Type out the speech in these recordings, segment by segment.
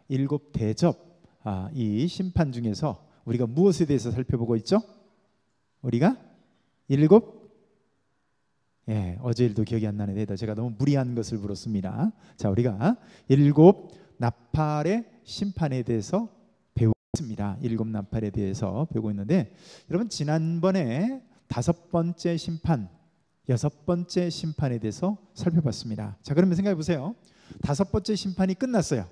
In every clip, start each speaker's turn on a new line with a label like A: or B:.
A: 일곱 대접, 이 심판 중에서 우리가 무엇에 대해서 살펴보고 있죠? 우리가 일곱, 어제 일도 기억이 안 나는데 제가 너무 무리한 것을 물었습니다. 자, 우리가 일곱 나팔의 심판에 대해서 배우고 있습니다. 일곱 나팔에 대해서 배우고 있는데, 여러분 지난번에 다섯 번째 심판, 여섯 번째 심판에 대해서 살펴봤습니다. 자, 그러면 생각해 보세요. 다섯 번째 심판이 끝났어요.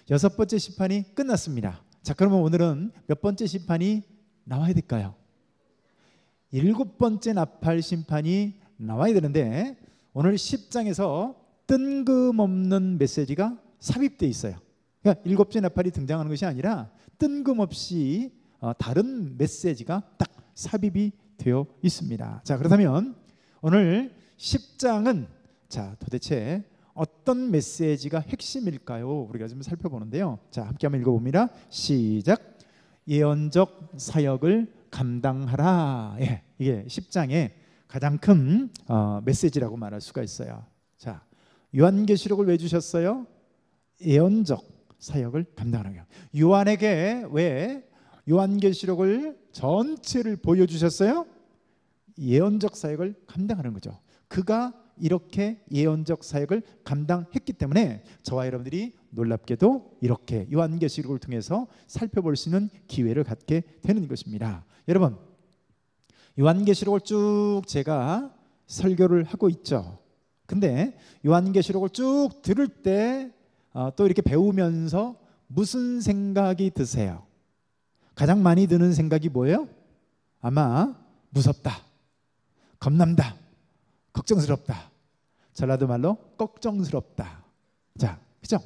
A: 여섯 번째 심판이 끝났습니다. 자, 그러면 오늘은 몇 번째 심판이 나와야 될까요? 일곱 번째 나팔 심판이 나와야 되는데, 오늘 10장에서 뜬금없는 메시지가 삽입되어 있어요. 그러니까 일곱째 나팔이 등장하는 것이 아니라 뜬금없이 다른 메시지가 딱 삽입이 되어 있습니다. 자, 그렇다면 오늘 10장은 도대체 어떤 메시지가 핵심일까요? 우리가 좀 살펴보는데요. 자, 함께 한번 읽어봅니다. 시작. 예언적 사역을 감당하라. 이게 10장의 가장 큰 메시지라고 말할 수가 있어요. 자, 요한계시록을 왜 주셨어요? 예언적 사역을 감당하라. 요한에게 왜 요한계시록을 전체를 보여주셨어요? 예언적 사역을 감당하는 거죠. 그가 이렇게 예언적 사역을 감당했기 때문에 저와 여러분들이 놀랍게도 이렇게 요한계시록을 통해서 살펴볼 수 있는 기회를 갖게 되는 것입니다. 여러분, 요한계시록을 쭉 제가 설교를 하고 있죠. 근데 요한계시록을 쭉 들을 때 또 이렇게 배우면서 무슨 생각이 드세요? 가장 많이 드는 생각이 뭐예요? 아마 무섭다, 겁난다, 걱정스럽다. 전라도 말로 걱정스럽다. 자, 그죠?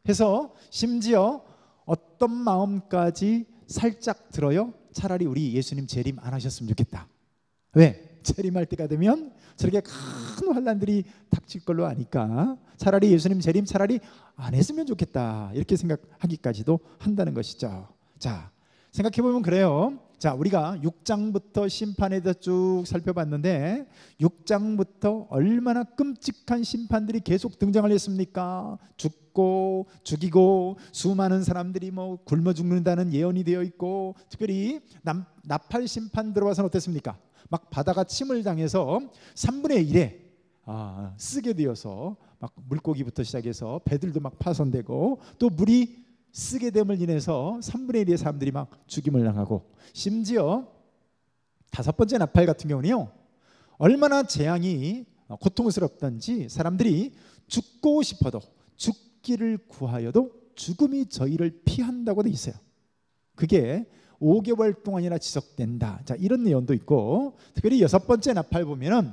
A: 해서 심지어 어떤 마음까지 살짝 들어요? 차라리 우리 예수님 재림 안 하셨으면 좋겠다. 왜? 재림할 때가 되면 저렇게 큰 환난들이 닥칠 걸로 아니까 차라리 예수님 재림 차라리 안 했으면 좋겠다, 이렇게 생각하기까지도 한다는 것이죠. 자, 생각해보면 그래요. 자, 우리가 6장부터 심판에 대해서 쭉 살펴봤는데 6장부터 얼마나 끔찍한 심판들이 계속 등장을 했습니까? 죽고 죽이고 수많은 사람들이 굶어 죽는다는 예언이 되어 있고, 특별히 나팔 심판 들어와서는 어땠습니까? 막 바다가 침을 당해서 3분의 1에 쓰게 되어서 막 물고기부터 시작해서 배들도 막 파손되고, 또 물이 쓰게 됨을 인해서 3분의 1의 사람들이 막 죽임을 당하고, 심지어 다섯 번째 나팔 같은 경우는요, 얼마나 재앙이 고통스럽던지 사람들이 죽고 싶어도 죽기를 구하여도 죽음이 저희를 피한다고 돼 있어요. 그게 5개월 동안이나 지속된다. 자, 이런 내용도 있고, 특별히 여섯 번째 나팔 보면은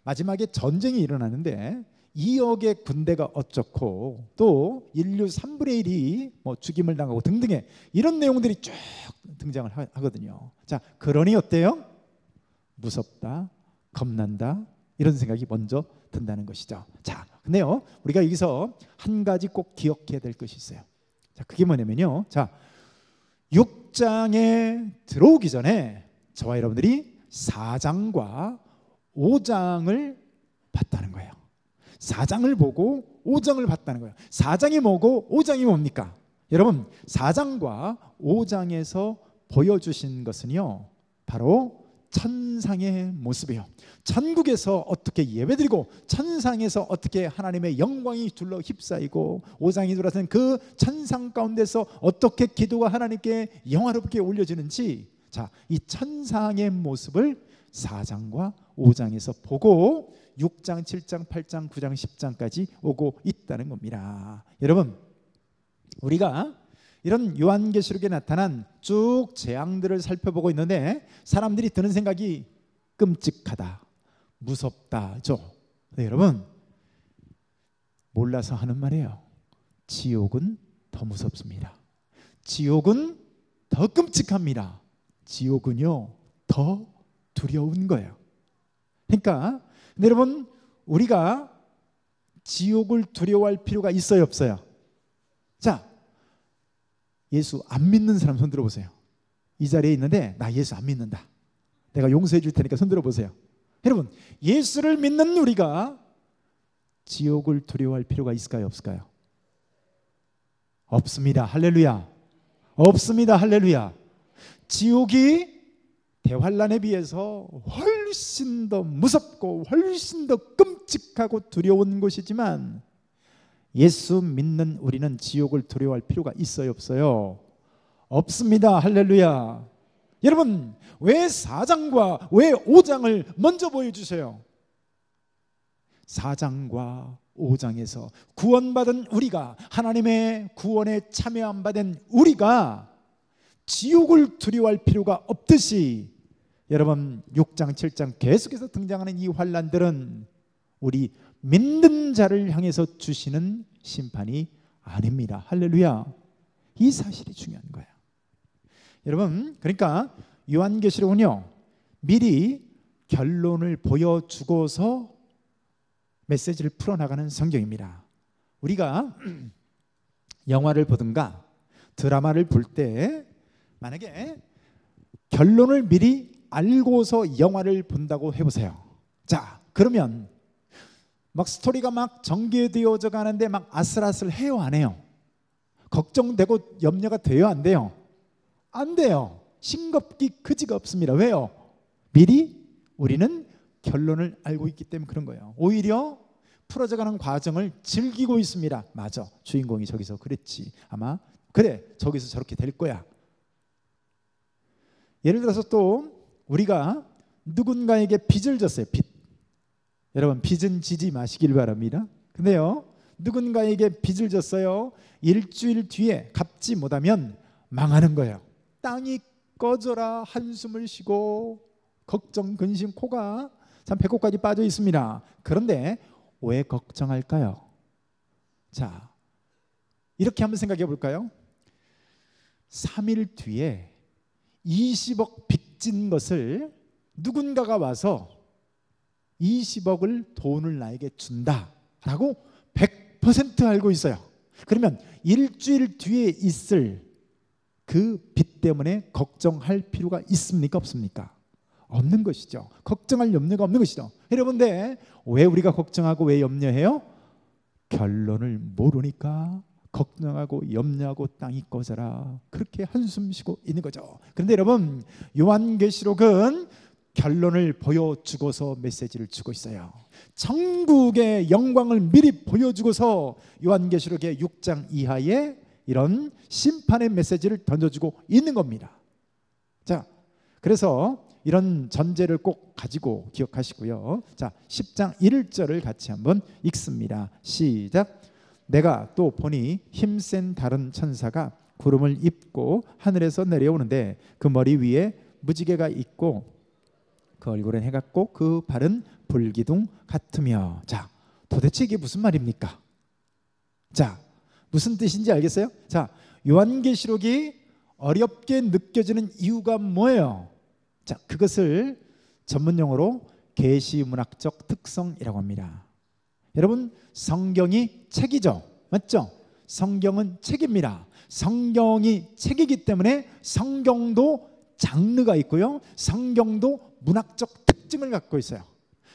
A: 마지막에 전쟁이 일어나는데 2억의 군대가 어쩌고, 또 인류 3분의 1이 죽임을 당하고 등등의 이런 내용들이 쭉 등장을 하거든요. 자, 그러니 어때요? 무섭다, 겁난다, 이런 생각이 먼저 든다는 것이죠. 자, 근데요, 우리가 여기서 한 가지 꼭 기억해야 될 것이 있어요. 자, 그게 뭐냐면요, 자, 6장에 들어오기 전에 저와 여러분들이 4장과 5장을 봤다는 거예요. 4장을 보고 5장을 봤다는 거예요. 4장이 뭐고 5장이 뭡니까? 여러분, 4장과 5장에서 보여주신 것은요, 바로 천상의 모습이에요. 천국에서 어떻게 예배드리고 천상에서 어떻게 하나님의 영광이 둘러 휩싸이고, 5장이 들어서는 그 천상 가운데서 어떻게 기도가 하나님께 영화롭게 올려지는지, 자, 이 천상의 모습을 4장과 5장에서 보고 6장, 7장, 8장, 9장, 10장까지 오고 있다는 겁니다. 여러분, 우리가 이런 요한계시록에 나타난 쭉 재앙들을 살펴보고 있는데 사람들이 드는 생각이 끔찍하다, 무섭다죠. 네, 여러분, 몰라서 하는 말이에요. 지옥은 더 무섭습니다. 지옥은 더 끔찍합니다. 지옥은요, 더 두려운 거예요. 그러니까 근데 여러분, 우리가 지옥을 두려워할 필요가 있어요, 없어요? 자, 예수 안 믿는 사람 손 들어보세요. 이 자리에 있는데 나 예수 안 믿는다, 내가 용서해 줄 테니까 손 들어보세요. 여러분, 예수를 믿는 우리가 지옥을 두려워할 필요가 있을까요, 없을까요? 없습니다. 할렐루야. 없습니다. 할렐루야. 지옥이 대환란에 비해서 훨씬 더 무섭고 훨씬 더 끔찍하고 두려운 곳이지만 예수 믿는 우리는 지옥을 두려워할 필요가 있어요, 없어요? 없습니다. 할렐루야. 여러분, 왜 4장과 왜 5장을 먼저 보여주세요? 4장과 5장에서 구원받은 우리가, 하나님의 구원에 참여 안 받은 우리가 지옥을 두려워할 필요가 없듯이, 여러분 6장 7장 계속해서 등장하는 이 환난들은 우리 믿는 자를 향해서 주시는 심판이 아닙니다. 할렐루야. 이 사실이 중요한 거예요. 여러분, 그러니까 요한계시록은요, 미리 결론을 보여주고서 메시지를 풀어나가는 성경입니다. 우리가 영화를 보든가 드라마를 볼 때 만약에 결론을 미리 알고서 영화를 본다고 해보세요. 자, 그러면 막 스토리가 막 전개되어져 가는데 막 아슬아슬해요, 안 해요? 걱정되고 염려가 돼요, 안 돼요? 안 돼요. 싱겁기 그지가 없습니다. 왜요? 미리 우리는 결론을 알고 있기 때문에 그런 거예요. 오히려 풀어져가는 과정을 즐기고 있습니다. 맞아, 주인공이 저기서 그랬지, 아마 그래, 저기서 저렇게 될 거야. 예를 들어서 또 우리가 누군가에게 빚을 졌어요. 빚. 여러분, 빚은 지지 마시길 바랍니다. 근데요, 누군가에게 빚을 졌어요. 일주일 뒤에 갚지 못하면 망하는 거예요. 땅이 꺼져라 한숨을 쉬고 걱정, 근심, 코가 참 배꼽까지 빠져 있습니다. 그런데 왜 걱정할까요? 자, 이렇게 한번 생각해 볼까요? 3일 뒤에 20억 빚진 것을 누군가가 와서 20억을 돈을 나에게 준다라고 100% 알고 있어요. 그러면 일주일 뒤에 있을 그 빚 때문에 걱정할 필요가 있습니까, 없습니까? 없는 것이죠. 걱정할 염려가 없는 것이죠. 여러분들, 왜 우리가 걱정하고 왜 염려해요? 결론을 모르니까 걱정하고 염려하고 땅이 꺼져라, 그렇게 한숨 쉬고 있는 거죠. 그런데 여러분, 요한계시록은 결론을 보여주고서 메시지를 주고 있어요. 천국의 영광을 미리 보여주고서 요한계시록의 6장 이하에 이런 심판의 메시지를 던져주고 있는 겁니다. 자, 그래서 이런 전제를 꼭 가지고 기억하시고요. 자, 10장 1절을 같이 한번 읽습니다. 시작. 내가 또 보니 힘센 다른 천사가 구름을 입고 하늘에서 내려오는데 그 머리 위에 무지개가 있고 그 얼굴은 해 같고 그 발은 불기둥 같으며. 자, 도대체 이게 무슨 말입니까? 자, 무슨 뜻인지 알겠어요? 자, 요한계시록이 어렵게 느껴지는 이유가 뭐예요? 자, 그것을 전문용어로 계시문학적 특성이라고 합니다. 여러분, 성경이 책이죠, 맞죠? 성경은 책입니다. 성경이 책이기 때문에 성경도 장르가 있고요, 성경도 문학적 특징을 갖고 있어요.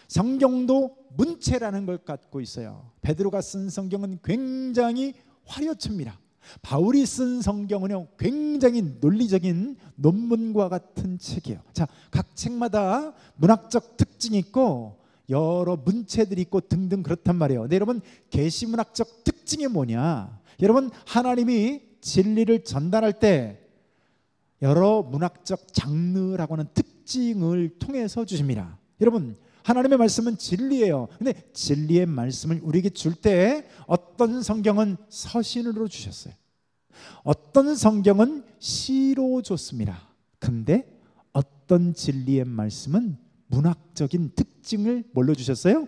A: 성경도 문체라는 걸 갖고 있어요. 베드로가 쓴 성경은 굉장히 화려칩니다. 바울이 쓴 성경은요, 굉장히 논리적인 논문과 같은 책이에요. 자, 각 책마다 문학적 특징이 있고 여러 문체들이 있고 등등 그렇단 말이에요. 근데 여러분, 계시문학적 특징이 뭐냐? 여러분, 하나님이 진리를 전달할 때 여러 문학적 장르라고 하는 특징을 통해서 주십니다. 여러분, 하나님의 말씀은 진리예요. 근데 진리의 말씀을 우리에게 줄 때 어떤 성경은 서신으로 주셨어요. 어떤 성경은 시로 줬습니다. 근데 어떤 진리의 말씀은 문학적인 특징을 뭘로 주셨어요?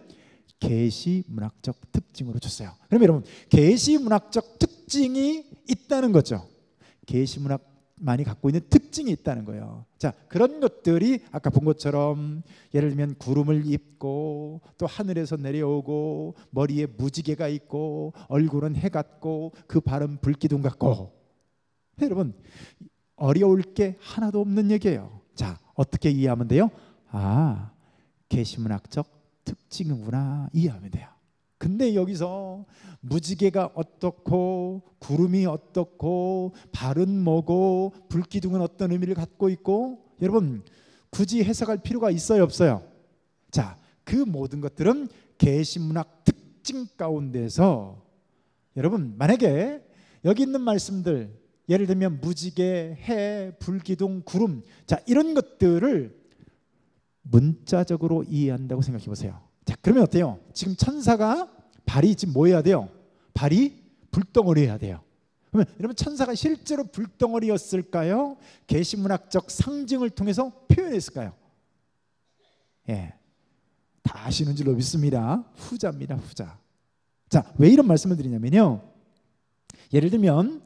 A: 계시문학적 특징으로 줬어요. 그럼 여러분, 계시문학적 특징이 있다는 거죠. 계시문학만이 갖고 있는 특징이 있다는 거예요. 자, 그런 것들이 아까 본 것처럼 예를 들면 구름을 입고 또 하늘에서 내려오고 머리에 무지개가 있고 얼굴은 해 같고 그 발은 불기둥 같고. 여러분, 어려울 게 하나도 없는 얘기예요. 자, 어떻게 이해하면 돼요? 아, 계시문학적 특징이구나, 이해하면 돼요. 근데 여기서 무지개가 어떻고 구름이 어떻고 발은 뭐고 불기둥은 어떤 의미를 갖고 있고, 여러분 굳이 해석할 필요가 있어요, 없어요? 자, 그 모든 것들은 계시문학 특징 가운데서 여러분 만약에 여기 있는 말씀들, 예를 들면 무지개, 해, 불기둥, 구름, 자 이런 것들을 문자적으로 이해한다고 생각해 보세요. 자 그러면 어때요? 지금 천사가 발이 지금 뭐 해야 돼요? 발이 불덩어리 해야 돼요. 그러면 여러분 천사가 실제로 불덩어리였을까요? 계시문학적 상징을 통해서 표현했을까요? 예, 다 아시는 줄로 믿습니다. 후자입니다, 후자. 자, 왜 이런 말씀을 드리냐면요, 예를 들면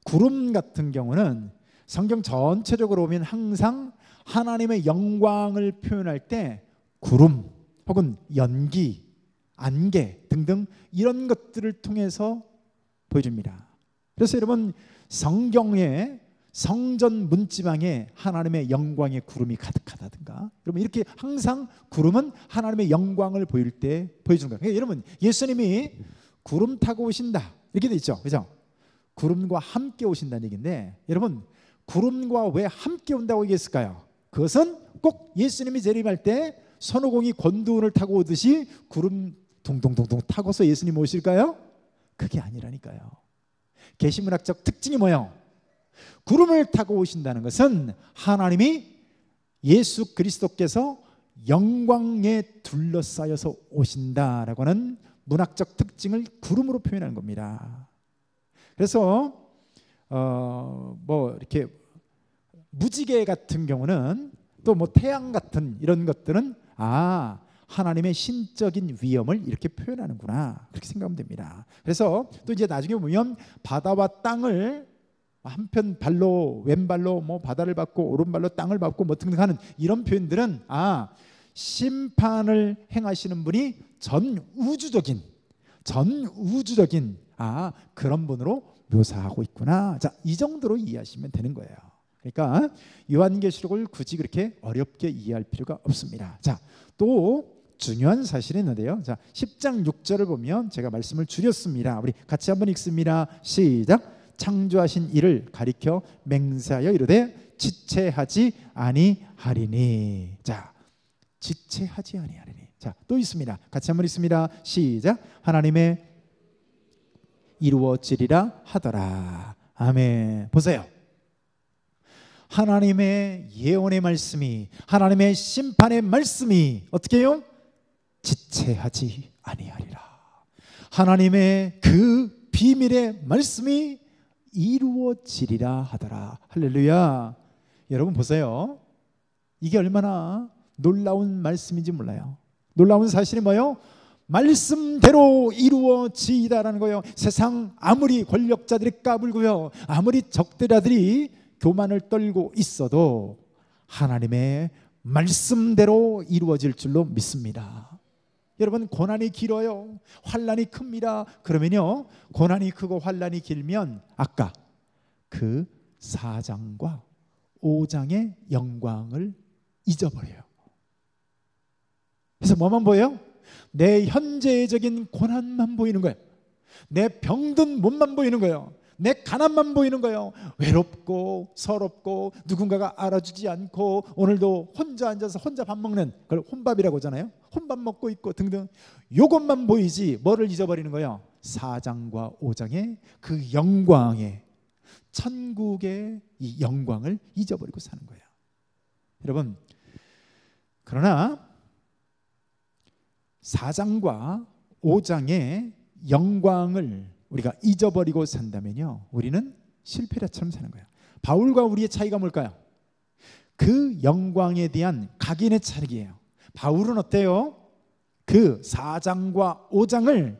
A: 구름 같은 경우는 성경 전체적으로 보면 항상 하나님의 영광을 표현할 때 구름 혹은 연기, 안개 등등 이런 것들을 통해서 보여줍니다. 그래서 여러분 성경의 성전 문지방에 하나님의 영광의 구름이 가득하다든가, 여러분 이렇게 항상 구름은 하나님의 영광을 보일 때 보여주는 거예요. 그러니까 여러분 예수님이 구름 타고 오신다 이렇게 돼 있죠, 그죠? 구름과 함께 오신다는 얘기인데, 여러분 구름과 왜 함께 온다고 얘기했을까요? 그것은 꼭 예수님이 재림할 때 손오공이 권두운을 타고 오듯이 구름 동동동동 타고서 예수님 오실까요? 그게 아니라니까요. 계시문학적 특징이 뭐예요? 구름을 타고 오신다는 것은 하나님이 예수 그리스도께서 영광에 둘러싸여서 오신다라고 하는 문학적 특징을 구름으로 표현하는 겁니다. 그래서 뭐 이렇게 무지개 같은 경우는 또 뭐 태양 같은 이런 것들은 하나님의 신적인 위엄을 이렇게 표현하는구나, 그렇게 생각하면 됩니다. 그래서 또 이제 나중에 보면 바다와 땅을 한편 발로 왼발로 뭐 바다를 밟고 오른발로 땅을 밟고 뭐 등등하는 이런 표현들은 심판을 행하시는 분이 전 우주적인 그런 분으로 묘사하고 있구나. 자, 이 정도로 이해하시면 되는 거예요. 그러니까 요한계시록을 굳이 그렇게 어렵게 이해할 필요가 없습니다. 자, 또 중요한 사실이 있는데요. 자, 10장 6절을 보면 제가 말씀을 줄였습니다. 우리 같이 한번 읽습니다. 시작. 창조하신 이를 가리켜 맹세하여 이르되 지체하지 아니하리니. 자, 지체하지 아니하리니. 자, 또 있습니다. 같이 한번 읽습니다. 시작. 하나님의 이루어지리라 하더라. 아멘. 보세요. 하나님의 예언의 말씀이, 하나님의 심판의 말씀이 어떻게 해요? 지체하지 아니하리라. 하나님의 그 비밀의 말씀이 이루어지리라 하더라. 할렐루야. 여러분 보세요. 이게 얼마나 놀라운 말씀인지 몰라요. 놀라운 사실이 뭐예요? 말씀대로 이루어지이다라는 거예요. 세상 아무리 권력자들이 까불고요, 아무리 적대자들이 교만을 떨고 있어도 하나님의 말씀대로 이루어질 줄로 믿습니다. 여러분 고난이 길어요, 환난이 큽니다. 그러면요, 고난이 크고 환난이 길면 아까 그 4장과 5장의 영광을 잊어버려요. 그래서 뭐만 보여요? 내 현재적인 고난만 보이는 거예요. 내 병든 몸만 보이는 거예요. 내 가난만 보이는 거예요. 외롭고 서럽고 누군가가 알아주지 않고 오늘도 혼자 앉아서 혼자 밥 먹는, 그걸 혼밥이라고 하잖아요. 혼밥 먹고 있고 등등, 요것만 보이지 뭐를 잊어버리는 거예요? 4장과 5장의 그 영광의, 천국의 이 영광을 잊어버리고 사는 거예요. 여러분, 그러나 4장과 5장의 영광을 우리가 잊어버리고 산다면요, 우리는 실패자처럼 사는 거예요. 바울과 우리의 차이가 뭘까요? 그 영광에 대한 각인의 차이예요. 바울은 어때요? 그 4장과 5장을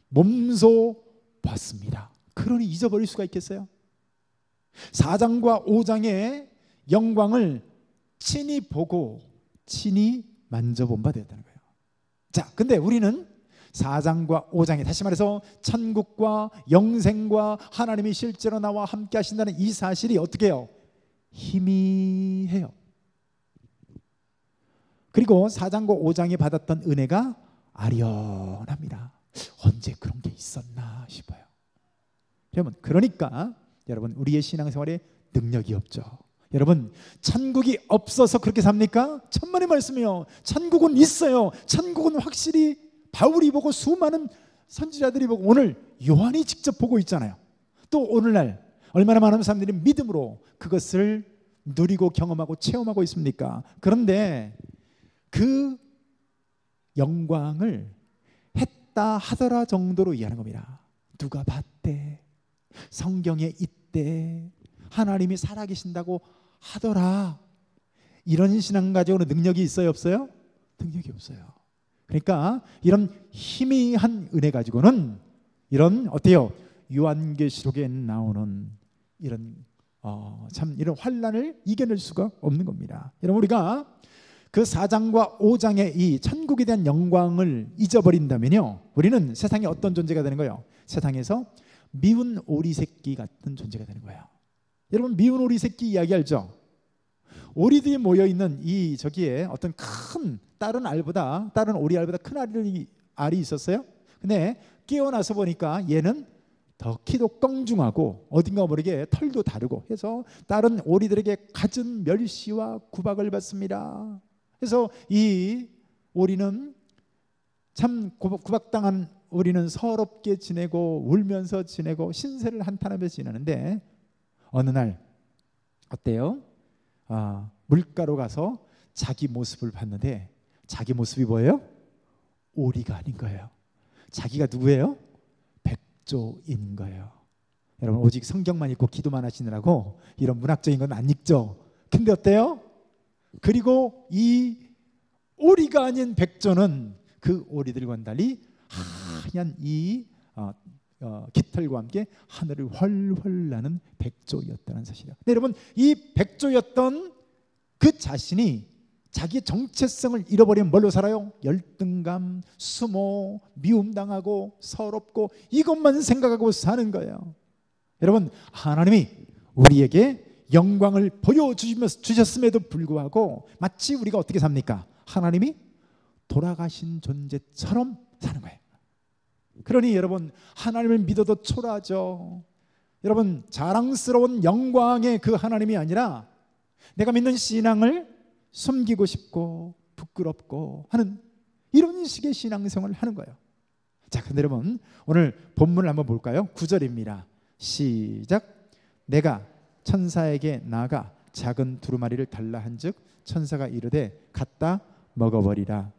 A: 몸소 봤습니다. 그러니 잊어버릴 수가 있겠어요? 4장과 5장의 영광을 친히 보고 친히 만져본 바 되었다는 거예요. 자, 근데 우리는 4장과 5장에 다시 말해서 천국과 영생과 하나님이 실제로 나와 함께 하신다는 이 사실이 어떻게 해요? 희미해요. 그리고 4장과 5장이 받았던 은혜가 아련합니다. 언제 그런 게 있었나 싶어요. 여러분, 그러니까 여러분, 우리의 신앙생활에 능력이 없죠. 여러분, 천국이 없어서 그렇게 삽니까? 천만의 말씀이요. 천국은 있어요. 천국은 확실히 바울이 보고 수많은 선지자들이 보고 오늘 요한이 직접 보고 있잖아요. 또 오늘날 얼마나 많은 사람들이 믿음으로 그것을 누리고 경험하고 체험하고 있습니까? 그런데 그 영광을 했다 하더라 정도로 이해하는 겁니다. 누가 봤대, 성경에 있대, 하나님이 살아계신다고 하더라. 이런 신앙 가지고는 능력이 있어요, 없어요? 능력이 없어요. 그러니까 이런 희미한 은혜 가지고는 이런 어때요? 요한계시록에 나오는 이런 참 이런 환난을 이겨낼 수가 없는 겁니다. 여러분, 우리가 그 4장과 5장의 이 천국에 대한 영광을 잊어버린다면요, 우리는 세상에 어떤 존재가 되는 거예요? 세상에서 미운 오리 새끼 같은 존재가 되는 거예요. 여러분, 미운 오리 새끼 이야기 알죠? 오리들이 모여 있는 이 저기에 어떤 큰 다른 오리 알보다 큰 알이 있었어요. 근데 깨어나서 보니까 얘는 더 키도 껑중하고 어딘가 모르게 털도 다르고 해서 다른 오리들에게 갖은 멸시와 구박을 받습니다. 그래서 이 오리는 참 구박당한 오리는 서럽게 지내고 울면서 지내고 신세를 한탄하며 지내는데 어느 날 어때요? 물가로 가서 자기 모습을 봤는데 자기 모습이 뭐예요? 오리가 아닌 거예요. 자기가 누구예요? 백조인 거예요. 여러분, 오직 성경만 읽고 기도만 하시느라고 이런 문학적인 건 안 읽죠. 근데 어때요? 그리고 이 오리가 아닌 백조는 그 오리들과는 달리 하얀 이 깃털과 함께 하늘을 훨훨 나는 백조였다는 사실이에요. 네, 여러분, 이 백조였던 그 자신이 자기의 정체성을 잃어버리면 뭘로 살아요? 열등감, 수모, 미움당하고 서럽고 이것만 생각하고 사는 거예요. 여러분, 하나님이 우리에게 영광을 보여주셨음에도 불구하고 마치 우리가 어떻게 삽니까? 하나님이 돌아가신 존재처럼 사는 거예요. 그러니 여러분, 하나님을 믿어도 초라하죠. 여러분, 자랑스러운 영광의 그 하나님이 아니라 내가 믿는 신앙을 숨기고 싶고 부끄럽고 하는 이런 식의 신앙생활을 하는 거예요. 자, 근데 여러분, 오늘 본문을 한번 볼까요? 9절입니다. 시작. 내가 천사에게 나가 작은 두루마리를 달라 한즉 천사가 이르되 갖다 먹어버리라.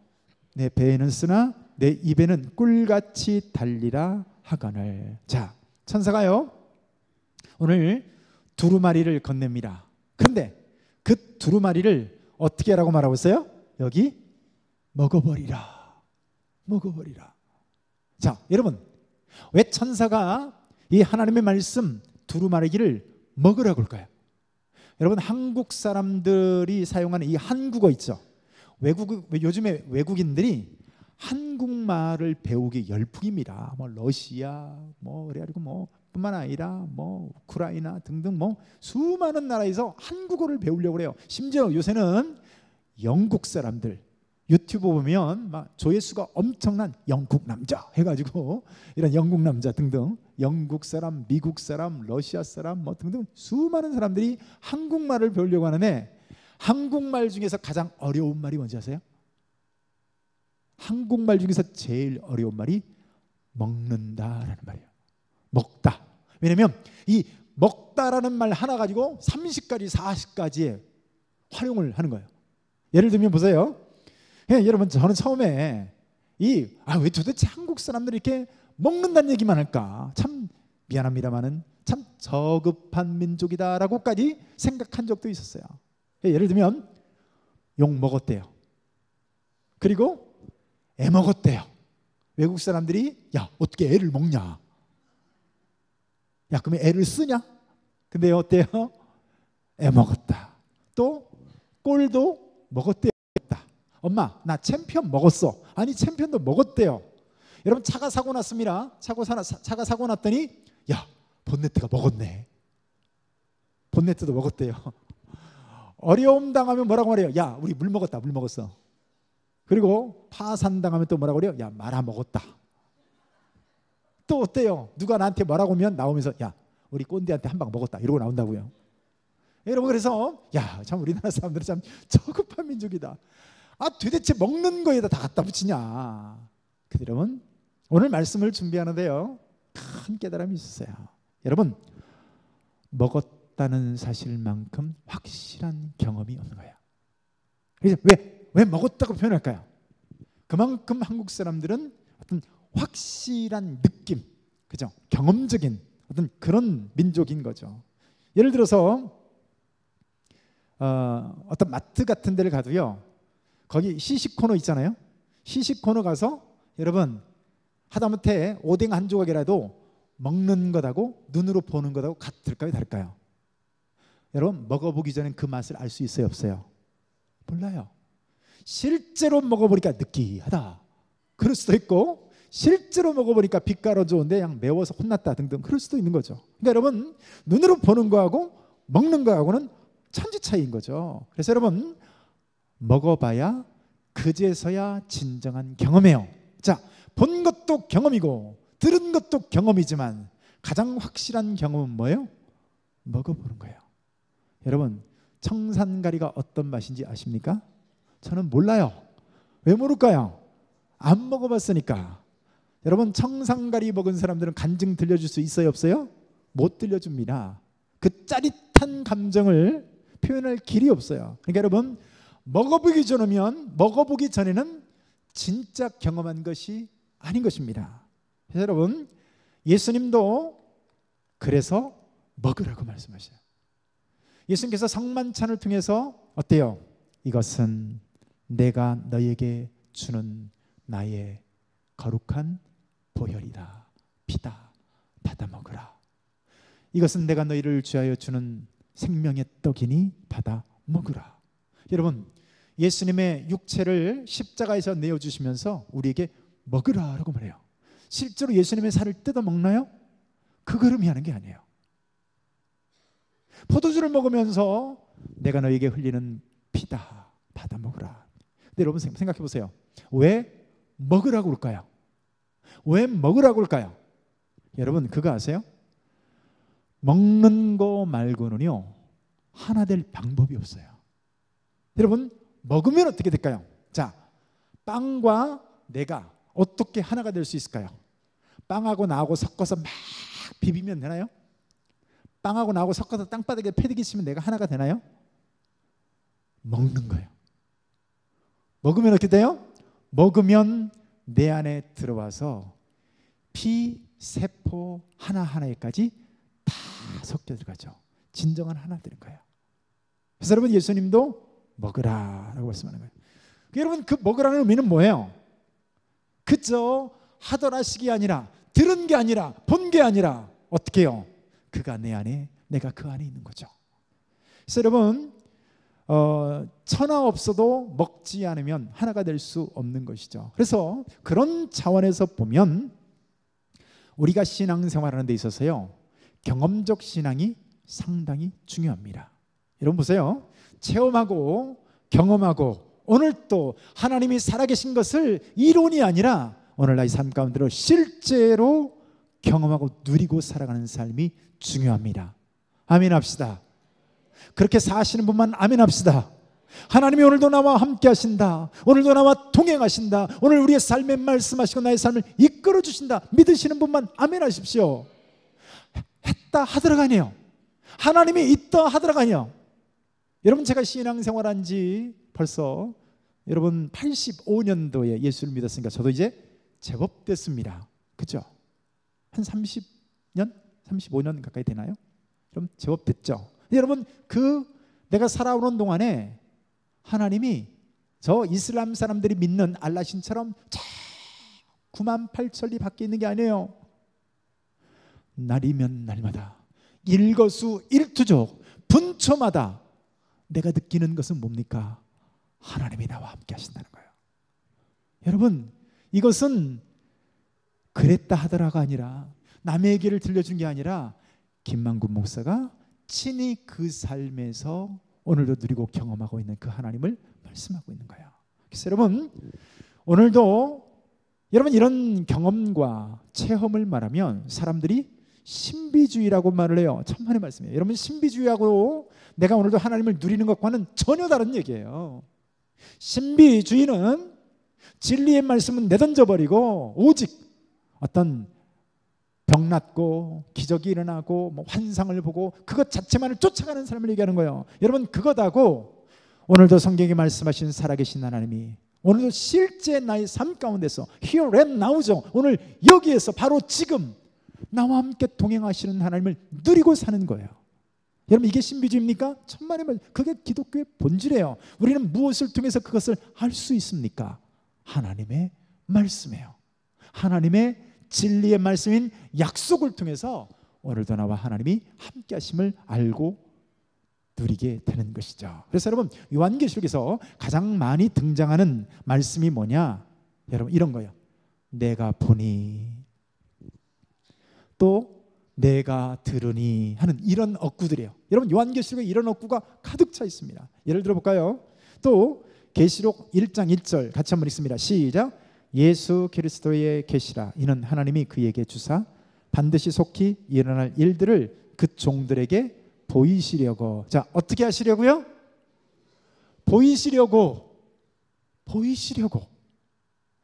A: 내 배에는 쓰나 내 입에는 꿀같이 달리라 하거늘. 자, 천사가요 오늘 두루마리를 건넵니다. 그런데 그 두루마리를 어떻게 하라고 말하고 있어요? 여기 먹어버리라. 먹어버리라. 자, 여러분, 왜 천사가 이 하나님의 말씀 두루마리기를 먹으라고 할까요? 여러분, 한국 사람들이 사용하는 이 한국어 있죠. 요즘에 외국인들이 한국말을 배우기 열풍입니다. 뭐 러시아, 그래가지고 뿐만 아니라 우크라이나 등등 수많은 나라에서 한국어를 배우려고 그래요. 심지어 요새는 영국 사람들 유튜브 보면 막 조회수가 엄청난 영국 남자 해가지고 이런 영국 남자 등등 영국 사람, 미국 사람, 러시아 사람 등등 수많은 사람들이 한국말을 배우려고 하는데 한국말 중에서 가장 어려운 말이 뭔지 아세요? 한국말 중에서 제일 어려운 말이 먹는다라는 말이에요. 먹다. 왜냐하면 이 먹다라는 말 하나 가지고 30가지 40가지의 활용을 하는 거예요. 예를 들면 보세요. 여러분, 저는 처음에 왜 도대체 한국 사람들이 이렇게 먹는다는 얘기만 할까? 참 미안합니다만은 참 저급한 민족이다라고까지 생각한 적도 있었어요. 예를 들면 욕 먹었대요. 그리고 애 먹었대요. 외국 사람들이 야, 어떻게 애를 먹냐? 야, 그러면 애를 쓰냐? 근데 어때요? 애 먹었다. 또 꼴도 먹었대요. 엄마, 나 챔피언 먹었어. 아니, 챔피언도 먹었대요. 여러분, 차가 사고 났습니다. 차가 사고 났더니 야, 본네트가 먹었네. 본네트도 먹었대요. 어려움 당하면 뭐라고 말해요? 야, 우리 물 먹었다. 물 먹었어. 그리고 파산 당하면 또 뭐라고 그래요? 야, 말아 먹었다. 또 어때요? 누가 나한테 뭐라고 하면 나오면서 야 우리 꼰대한테 한 방 먹었다 이러고 나온다고요. 여러분 그래서 야 참 우리나라 사람들은 참 저급한 민족이다. 도대체 먹는 거에다 다 갖다 붙이냐. 근데 여러분 오늘 말씀을 준비하는데요 큰 깨달음이 있었어요. 여러분 먹었다는 사실만큼 확실한 경험이 없는 거예요. 그래서 왜 먹었다고 표현할까요? 그만큼 한국 사람들은 어떤 확실한 느낌, 그죠? 경험적인 어떤 그런 민족인 거죠. 예를 들어서 어떤 마트 같은 데를 가도요 거기 시식 코너 있잖아요. 시식 코너 가서 여러분 하다못해 오뎅 한 조각이라도 먹는 것하고 눈으로 보는 것하고 같을까요 다를까요? 여러분 먹어보기 전엔 그 맛을 알 수 있어요 없어요? 몰라요. 실제로 먹어보니까 느끼하다 그럴 수도 있고 실제로 먹어보니까 빛깔은 좋은데 그냥 매워서 혼났다 등등 그럴 수도 있는 거죠. 그러니까 여러분 눈으로 보는 거하고 먹는 거하고는 천지 차이인 거죠. 그래서 여러분 먹어봐야 그제서야 진정한 경험이에요. 자, 본 것도 경험이고 들은 것도 경험이지만 가장 확실한 경험은 뭐예요? 먹어보는 거예요. 여러분 청산가리가 어떤 맛인지 아십니까? 저는 몰라요. 왜 모를까요? 안 먹어봤으니까. 여러분 청산가리 먹은 사람들은 간증 들려줄 수 있어요 없어요? 못 들려줍니다. 그 짜릿한 감정을 표현할 길이 없어요. 그러니까 여러분 먹어보기 전에는 진짜 경험한 것이 아닌 것입니다. 그래서 여러분 예수님도 그래서 먹으라고 말씀하셔요. 예수님께서 성만찬을 통해서 어때요? 이것은 내가 너에게 주는 나의 거룩한 보혈이다. 피다. 받아 먹으라. 이것은 내가 너희를 주하여 주는 생명의 떡이니 받아 먹으라. 여러분 예수님의 육체를 십자가에서 내어주시면서 우리에게 먹으라라고 말해요. 실제로 예수님의 살을 뜯어 먹나요? 그 걸음이 하는 게 아니에요. 포도주를 먹으면서 내가 너에게 흘리는 피다 받아 먹으라. 근데 여러분 생각해 보세요. 왜 먹으라고 그럴까요? 왜 먹으라고 그럴까요? 여러분 그거 아세요? 먹는 거 말고는요 하나 될 방법이 없어요. 여러분 먹으면 어떻게 될까요? 자, 빵과 내가 어떻게 하나가 될 수 있을까요? 빵하고 나하고 섞어서 막 비비면 되나요? 빵하고 나하고 섞어서 땅바닥에 패대기 치면 내가 하나가 되나요? 먹는 거예요. 먹으면 어떻게 돼요? 먹으면 내 안에 들어와서 피, 세포 하나하나에까지 다 섞여 들어가죠. 진정한 하나 되는 거예요. 그래서 여러분 예수님도 먹으라라고 말씀하는 거예요. 여러분 그 먹으라는 의미는 뭐예요? 그저 하더라식이 아니라 들은 게 아니라 본 게 아니라 어떻게 해요? 그가 내 안에 내가 그 안에 있는 거죠. 그래서 여러분 천하 없어도 먹지 않으면 하나가 될 수 없는 것이죠. 그래서 그런 차원에서 보면 우리가 신앙생활하는 데 있어서요 경험적 신앙이 상당히 중요합니다. 여러분 보세요. 체험하고 경험하고 오늘 또 하나님이 살아계신 것을 이론이 아니라 오늘 나의 삶 가운데로 실제로 경험하고 누리고 살아가는 삶이 중요합니다. 아멘 합시다. 그렇게 사시는 분만 아멘 합시다. 하나님이 오늘도 나와 함께 하신다. 오늘도 나와 동행하신다. 오늘 우리의 삶에 말씀하시고 나의 삶을 이끌어 주신다. 믿으시는 분만 아멘 하십시오. 했다 하더라가 아니에요. 하나님이 있다 하더라가 아니에요. 여러분 제가 신앙생활한 지 벌써 여러분 85년도에 예수를 믿었으니까 저도 이제 제법 됐습니다. 그죠? 한 30년? 35년 가까이 되나요? 그럼 제법 됐죠. 여러분 그 내가 살아오는 동안에 하나님이 저 이슬람 사람들이 믿는 알라 신처럼 9만 8천리 밖에 있는 게 아니에요. 날이면 날마다 일거수일투족 분초마다 내가 느끼는 것은 뭡니까? 하나님이 나와 함께 하신다는 거예요. 여러분 이것은 그랬다 하더라가 아니라 남의 얘기를 들려준 게 아니라 김만군 목사가 친히 그 삶에서 오늘도 누리고 경험하고 있는 그 하나님을 말씀하고 있는 거예요. 그래서 여러분 오늘도 여러분, 이런 경험과 체험을 말하면 사람들이 신비주의라고 말을 해요. 천만의 말씀이에요. 여러분, 신비주의하고 내가 오늘도 하나님을 누리는 것과는 전혀 다른 얘기예요. 신비주의는 진리의 말씀은 내던져버리고 오직 어떤 병났고 기적이 일어나고 뭐 환상을 보고 그것 자체만을 쫓아가는 사람을 얘기하는 거예요. 여러분, 그것하고 오늘도 성경에 말씀하신 살아계신 하나님이 오늘도 실제 나의 삶 가운데서 here and now죠. 오늘 여기에서 바로 지금 나와 함께 동행하시는 하나님을 누리고 사는 거예요. 여러분, 이게 신비주의입니까? 천만의 말, 그게 기독교의 본질이에요. 우리는 무엇을 통해서 그것을 알 수 있습니까? 하나님의 말씀이에요. 하나님의 진리의 말씀인 약속을 통해서 오늘도 나와 하나님이 함께 하심을 알고 누리게 되는 것이죠. 그래서 여러분, 요한계시록에서 가장 많이 등장하는 말씀이 뭐냐? 여러분, 이런 거예요. 내가 보니, 또 내가 들으니 하는 이런 어구들이에요. 여러분, 요한계시록에 이런 어구가 가득 차 있습니다. 예를 들어 볼까요? 또 계시록 1장 1절 같이 한번 읽습니다. 시작. 예수 그리스도의 계시라. 이는 하나님이 그에게 주사 반드시 속히 일어날 일들을 그 종들에게 보이시려고. 자, 어떻게 하시려고요? 보이시려고.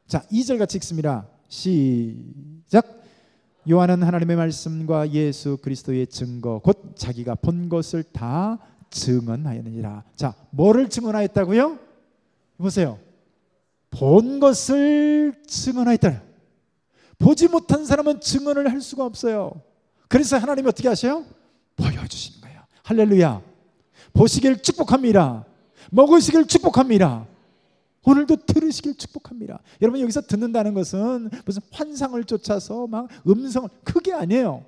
A: 자, 2절 같이 읽습니다. 시작. 요한은 하나님의 말씀과 예수 그리스도의 증거 곧 자기가 본 것을 다 증언하였느니라. 자, 뭐를 증언하였다고요? 보세요. 본 것을 증언하였다. 보지 못한 사람은 증언을 할 수가 없어요. 그래서 하나님이 어떻게 하셔요? 보여주시는 거예요. 할렐루야. 보시길 축복합니다. 먹으시길 축복합니다. 오늘도 들으시길 축복합니다. 여러분, 여기서 듣는다는 것은 무슨 환상을 쫓아서 막 음성을, 그게 아니에요.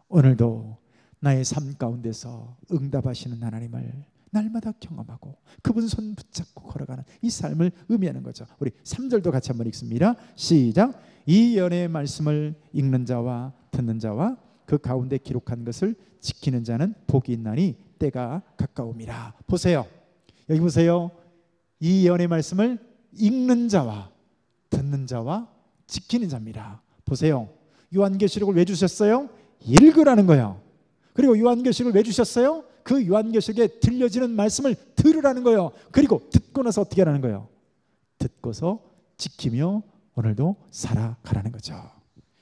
A: 오늘도 나의 삶 가운데서 응답하시는 하나님을 날마다 경험하고 그분 손 붙잡고 걸어가는 이 삶을 의미하는 거죠. 우리 3절도 같이 한번 읽습니다. 시작. 이 연의 말씀을 읽는 자와 듣는 자와 그 가운데 기록한 것을 지키는 자는 복이 있나니 때가 가까움이라. 보세요. 여기 보세요. 이 연의 말씀을 읽는 자와 듣는 자와 지키는 자입니다. 보세요. 요한계시록을 왜 주셨어요? 읽으라는 거예요. 그리고 요한계시록을 왜 주셨어요? 그 요한계시록에 들려지는 말씀을 들으라는 거예요. 그리고 듣고 나서 어떻게 하라는 거예요? 듣고서 지키며 오늘도 살아가라는 거죠.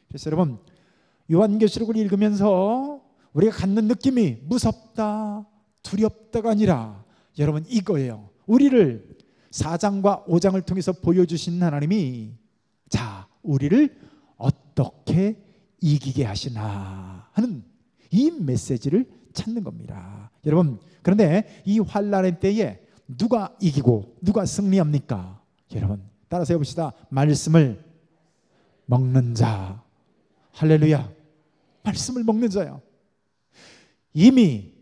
A: 그래서 여러분, 요한계시록을 읽으면서 우리가 갖는 느낌이 무섭다, 두렵다가 아니라 여러분, 이거예요. 우리를 4장과 5장을 통해서 보여주신 하나님이 자, 우리를 어떻게 이기게 하시나 하는 이 메시지를 찾는 겁니다. 여러분, 그런데 이 환난의 때에 누가 이기고 누가 승리합니까? 여러분, 따라서 해봅시다. 말씀을 먹는 자. 할렐루야. 말씀을 먹는 자요. 이미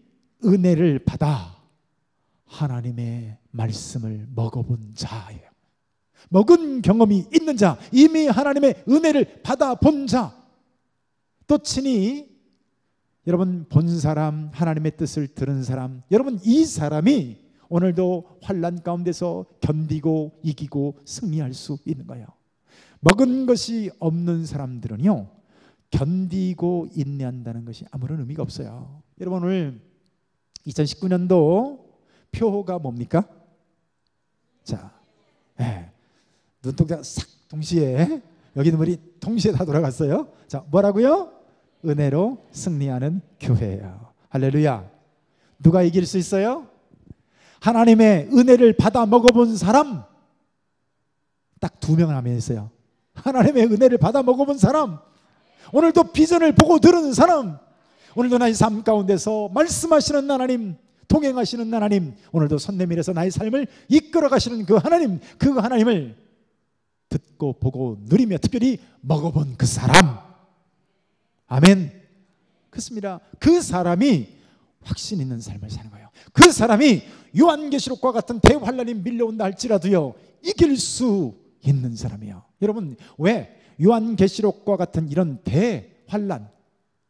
A: 은혜를 받아 하나님의 말씀을 먹어본 자예요. 먹은 경험이 있는 자, 이미 하나님의 은혜를 받아본 자, 또 친히 여러분 본 사람, 하나님의 뜻을 들은 사람, 여러분 이 사람이 오늘도 환난 가운데서 견디고 이기고 승리할 수 있는 거예요. 먹은 것이 없는 사람들은요, 견디고 인내한다는 것이 아무런 의미가 없어요. 여러분, 오늘 2019년도 표가 뭡니까? 자, 눈동자 싹 동시에, 여기 눈물이 동시에 다 돌아갔어요. 자, 뭐라고요? 은혜로 승리하는 교회예요. 할렐루야. 누가 이길 수 있어요? 하나님의 은혜를 받아 먹어본 사람, 딱 2명을 하면 있어요. 하나님의 은혜를 받아 먹어본 사람, 오늘도 비전을 보고 들은 사람, 오늘도 나의 삶 가운데서 말씀하시는 하나님, 동행하시는 하나님, 오늘도 손 내밀어서 나의 삶을 이끌어 가시는 그 하나님, 그 하나님을 듣고 보고 누리며 특별히 먹어본 그 사람, 아멘. 그렇습니다. 그 사람이 확신 있는 삶을 사는 거예요. 그 사람이 요한계시록과 같은 대환란이 밀려온다 할지라도요, 이길 수 있는 사람이에요. 여러분, 왜 요한계시록과 같은 이런 대환란,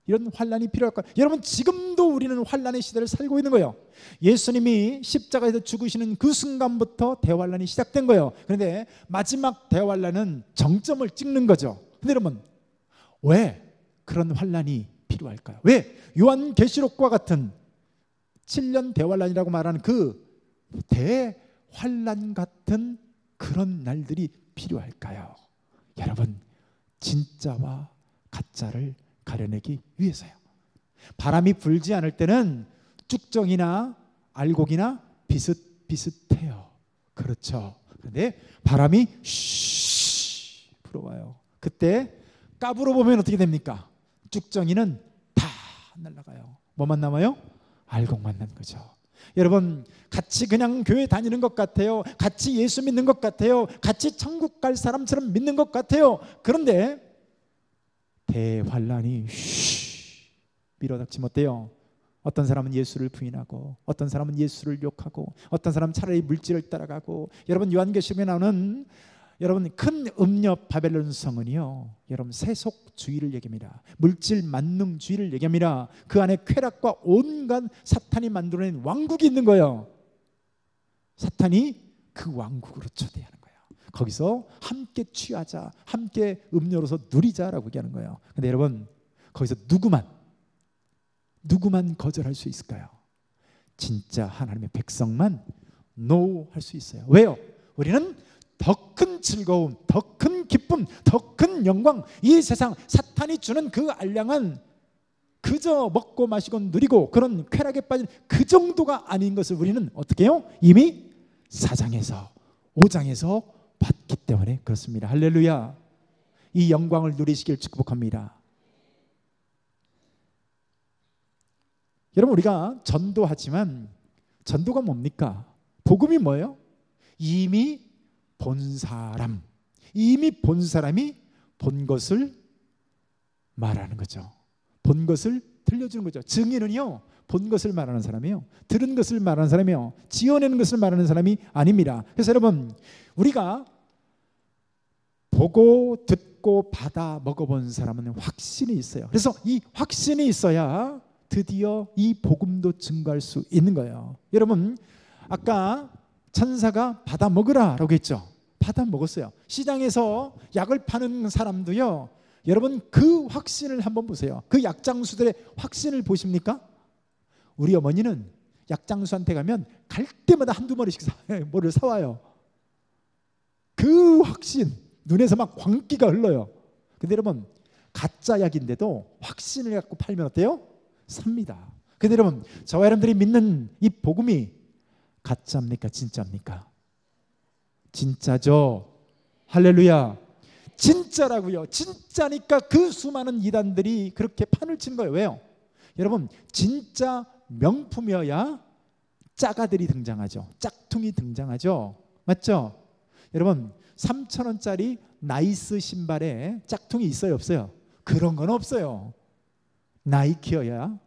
A: 이런 환란이 필요할까요? 여러분, 지금도 우리는 환란의 시대를 살고 있는 거예요. 예수님이 십자가에서 죽으시는 그 순간부터 대환란이 시작된 거예요. 그런데 마지막 대환란은 정점을 찍는 거죠. 근데 여러분, 왜 그런 환란이 필요할까요? 왜 요한계시록과 같은 7년 대환란이라고 말하는 그 대환란 같은 그런 날들이 필요할까요? 여러분, 진짜와 가짜를 가려내기 위해서요. 바람이 불지 않을 때는 쭉정이나 알곡이나 비슷비슷해요. 그렇죠. 그런데 바람이 쉬 불어와요. 그때 까불어 보면 어떻게 됩니까? 쭉정이는 다 날아가요. 뭐만 남아요? 알곡만 남는 거죠. 여러분, 같이 그냥 교회 다니는 것 같아요. 같이 예수 믿는 것 같아요. 같이 천국 갈 사람처럼 믿는 것 같아요. 그런데 대환란이 밀어닥치면 어때요? 어떤 사람은 예수를 부인하고, 어떤 사람은 예수를 욕하고, 어떤 사람은 차라리 물질을 따라가고. 여러분, 요한계시록에 나오는 여러분 큰 음녀 바벨론 성은요, 여러분 세속주의를 얘기합니다. 물질 만능주의를 얘기합니다. 그 안에 쾌락과 온갖 사탄이 만들어낸 왕국이 있는 거예요. 사탄이 그 왕국으로 초대하는 거예요. 거기서 함께 취하자, 함께 음료로서 누리자라고 얘기하는 거예요. 근데 여러분, 거기서 누구만 거절할 수 있을까요? 진짜 하나님의 백성만 노 할 수 있어요. 왜요? 우리는 더 큰 즐거움, 더 큰 기쁨, 더 큰 영광, 이 세상 사탄이 주는 그 알량한 그저 먹고 마시고 누리고 그런 쾌락에 빠진 그 정도가 아닌 것을 우리는 어떻게 해요? 이미 4장에서 5장에서 받기 때문에 그렇습니다. 할렐루야. 이 영광을 누리시길 축복합니다. 여러분, 우리가 전도하지만 전도가 뭡니까? 복음이 뭐예요? 이미 본 사람, 이미 본 사람이 본 것을 말하는 거죠. 본 것을 들려주는 거죠. 증인은요, 본 것을 말하는 사람이에요. 들은 것을 말하는 사람이에요. 지어내는 것을 말하는 사람이 아닙니다. 그래서 여러분, 우리가 보고 듣고 받아 먹어본 사람은 확신이 있어요. 그래서 이 확신이 있어야 드디어 이 복음도 증거할 수 있는 거예요. 여러분, 아까 천사가 받아 먹으라 라고 했죠. 받아 먹었어요. 시장에서 약을 파는 사람도요, 여러분 그 확신을 한번 보세요. 그 약장수들의 확신을 보십니까? 우리 어머니는 약장수한테 가면 갈 때마다 한두 마리씩 뭐를 사와요. 그 확신, 눈에서 막 광기가 흘러요. 근데 여러분, 가짜 약인데도 확신을 갖고 팔면 어때요? 삽니다. 근데 여러분, 저와 여러분들이 믿는 이 복음이 가짜입니까? 진짜입니까? 진짜죠. 할렐루야. 진짜라고요. 진짜니까 그 수많은 이단들이 그렇게 판을 친 거예요. 왜요? 여러분, 진짜 명품이어야 짜가들이 등장하죠. 짝퉁이 등장하죠. 맞죠? 여러분, 3,000원짜리 나이스 신발에 짝퉁이 있어요? 없어요? 그런 건 없어요. 나이키여야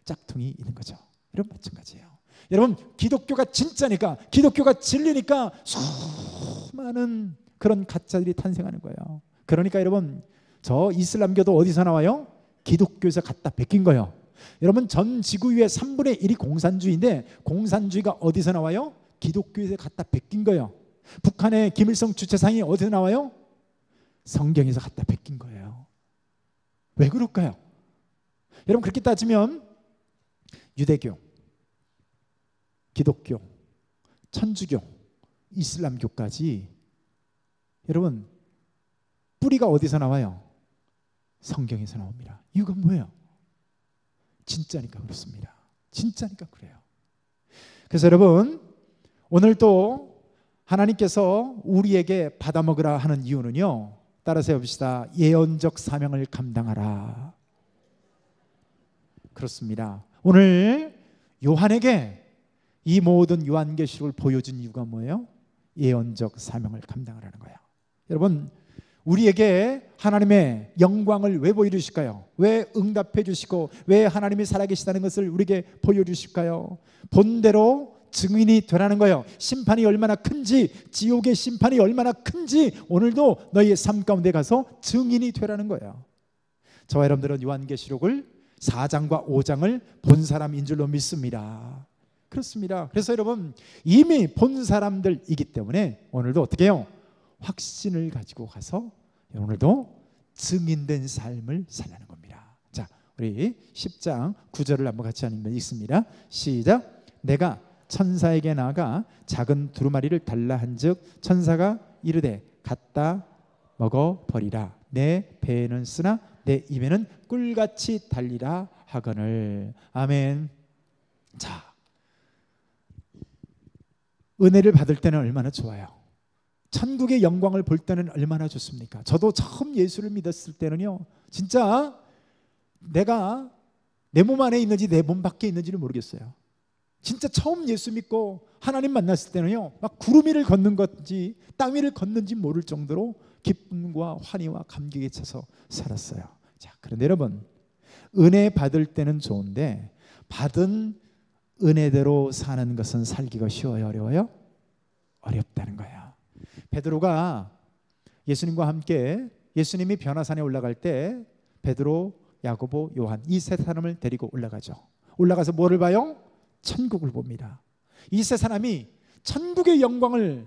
A: 짝퉁이 있는 거죠. 여러분, 마찬가지예요. 여러분, 기독교가 진짜니까, 기독교가 진리니까 수많은 그런 가짜들이 탄생하는 거예요. 그러니까 여러분, 저 이슬람교도 어디서 나와요? 기독교에서 갖다 베낀 거예요. 여러분, 전 지구 위에 3분의 1이 공산주의인데 공산주의가 어디서 나와요? 기독교에서 갖다 베낀 거예요. 북한의 김일성 주체상이 어디서 나와요? 성경에서 갖다 베낀 거예요. 왜 그럴까요? 여러분, 그렇게 따지면 유대교, 기독교, 천주교, 이슬람교까지 여러분 뿌리가 어디서 나와요? 성경에서 나옵니다. 이유가 뭐예요? 진짜니까 그렇습니다. 진짜니까 그래요. 그래서 여러분, 오늘 또 하나님께서 우리에게 받아먹으라 하는 이유는요, 따라서 해봅시다. 예언적 사명을 감당하라. 그렇습니다. 오늘 요한에게 이 모든 요한계시록을 보여준 이유가 뭐예요? 예언적 사명을 감당하라는 거예요. 여러분, 우리에게 하나님의 영광을 왜 보여주실까요? 왜 응답해 주시고 왜 하나님이 살아계시다는 것을 우리에게 보여주실까요? 본대로 증인이 되라는 거예요. 심판이 얼마나 큰지, 지옥의 심판이 얼마나 큰지 오늘도 너희의 삶 가운데 가서 증인이 되라는 거예요. 저와 여러분들은 요한계시록을 4장과 5장을 본 사람인 줄로 믿습니다. 그렇습니다. 그래서 여러분 이미 본 사람들이기 때문에 오늘도 어떻게 해요? 확신을 가지고 가서 오늘도 증인된 삶을 살라는 겁니다. 자, 우리 10장 9절을 한번 같이 한번 읽습니다. 시작. 내가 천사에게 나아가 작은 두루마리를 달라 한즉 천사가 이르되 갖다 먹어버리라. 내 배에는 쓰나 내 입에는 꿀같이 달리라 하거늘. 아멘. 자, 은혜를 받을 때는 얼마나 좋아요. 천국의 영광을 볼 때는 얼마나 좋습니까? 저도 처음 예수를 믿었을 때는요, 진짜 내가 내 몸 안에 있는지 내 몸 밖에 있는지를 모르겠어요. 진짜 처음 예수 믿고 하나님 만났을 때는요, 막 구름 위를 걷는 건지 땅 위를 걷는지 모를 정도로 기쁨과 환희와 감격에 차서 살았어요. 자, 그런데 여러분, 은혜 받을 때는 좋은데 받은 은혜대로 사는 것은 살기가 쉬워요, 어려워요? 어렵다는 거예요. 베드로가 예수님과 함께 예수님이 변화산에 올라갈 때 베드로, 야고보, 요한 이 세 사람을 데리고 올라가죠. 올라가서 뭐를 봐요? 천국을 봅니다. 이 세 사람이 천국의 영광을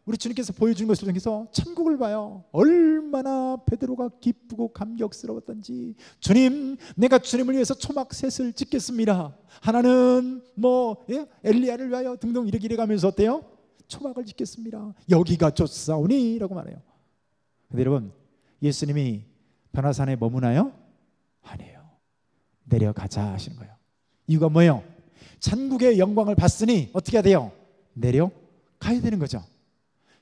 A: 우리 주님께서 보여준 것을 통해서 천국을 봐요. 얼마나 베드로가 기쁘고 감격스러웠던지. 주님, 내가 주님을 위해서 초막셋을 짓겠습니다. 하나는 엘리야를 위하여 등등 이래 가면서 어때요? 초막을 짓겠습니다. 여기가 좋사오니 라고 말해요. 근데 여러분, 예수님이 변화산에 머무나요? 아니에요. 내려가자 하시는 거예요. 이유가 뭐예요? 천국의 영광을 봤으니 어떻게 해야 돼요? 내려가야 되는 거죠.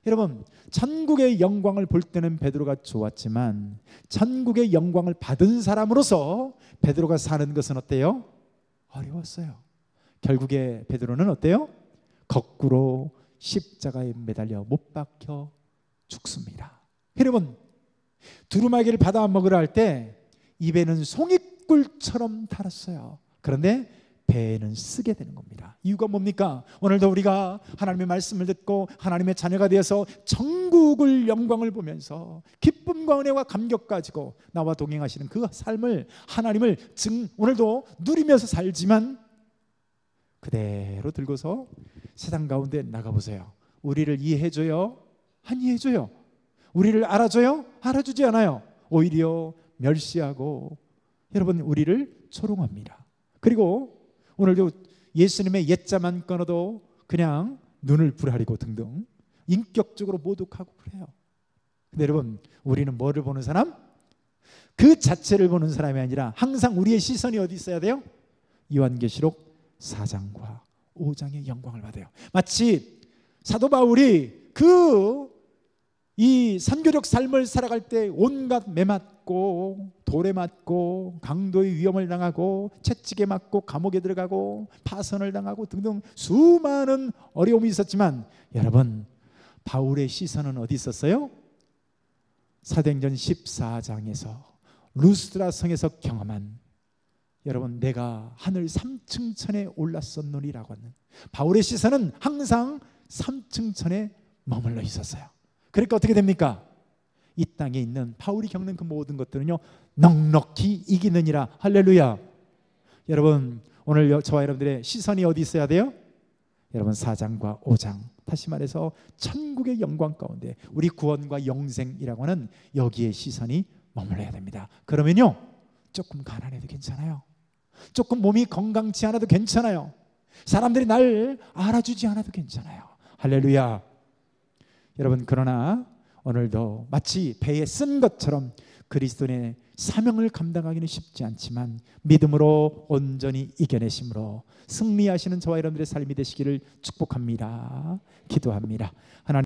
A: 여러분, 천국의 영광을 볼 때는 베드로가 좋았지만 천국의 영광을 받은 사람으로서 베드로가 사는 것은 어때요? 어려웠어요. 결국에 베드로는 어때요? 거꾸로 십자가에 매달려 못 박혀 죽습니다. 여러분, 두루마기를 받아 먹으라 할 때 입에는 송이꿀처럼 달았어요. 그런데 배에는 쓰게 되는 겁니다. 이유가 뭡니까? 오늘도 우리가 하나님의 말씀을 듣고 하나님의 자녀가 되어서 천국을 영광을 보면서 기쁨과 은혜와 감격 가지고 나와 동행하시는 그 삶을 하나님을 오늘도 누리면서 살지만 그대로 들고서 세상 가운데 나가보세요. 우리를 이해해줘요? 안 이해해줘요? 우리를 알아줘요? 알아주지 않아요. 오히려 멸시하고 여러분 우리를 조롱합니다. 그리고 오늘도 예수님의 옛자만 끊어도 그냥 눈을 부라리고 등등 인격적으로 모독하고 그래요. 근데 여러분, 우리는 뭐를 보는 사람? 그 자체를 보는 사람이 아니라 항상 우리의 시선이 어디 있어야 돼요? 요한계시록 4장과 5장의 영광을 받아요. 마치 사도 바울이 이 선교적 삶을 살아갈 때 온갖 매 맞고 돌에 맞고 강도의 위험을 당하고 채찍에 맞고 감옥에 들어가고 파선을 당하고 등등 수많은 어려움이 있었지만 여러분, 바울의 시선은 어디 있었어요? 사도행전 14장에서 루스드라 성에서 경험한 여러분, 내가 하늘 3층 천에 올랐었노니라고 하는 바울의 시선은 항상 3층 천에 머물러 있었어요. 그러니까 어떻게 됩니까? 이 땅에 있는 바울이 겪는 그 모든 것들은요, 넉넉히 이기느니라. 할렐루야. 여러분, 오늘 저와 여러분들의 시선이 어디 있어야 돼요? 여러분, 4장과 5장, 다시 말해서 천국의 영광 가운데 우리 구원과 영생이라고 하는 여기에 시선이 머물러야 됩니다. 그러면요, 조금 가난해도 괜찮아요. 조금 몸이 건강치 않아도 괜찮아요. 사람들이 날 알아주지 않아도 괜찮아요. 할렐루야. 여러분, 그러나 오늘도 마치 배에 쓴 것처럼 그리스도의 사명을 감당하기는 쉽지 않지만 믿음으로 온전히 이겨내심으로 승리하시는 저와 여러분들의 삶이 되시기를 축복합니다. 기도합니다. 하나님,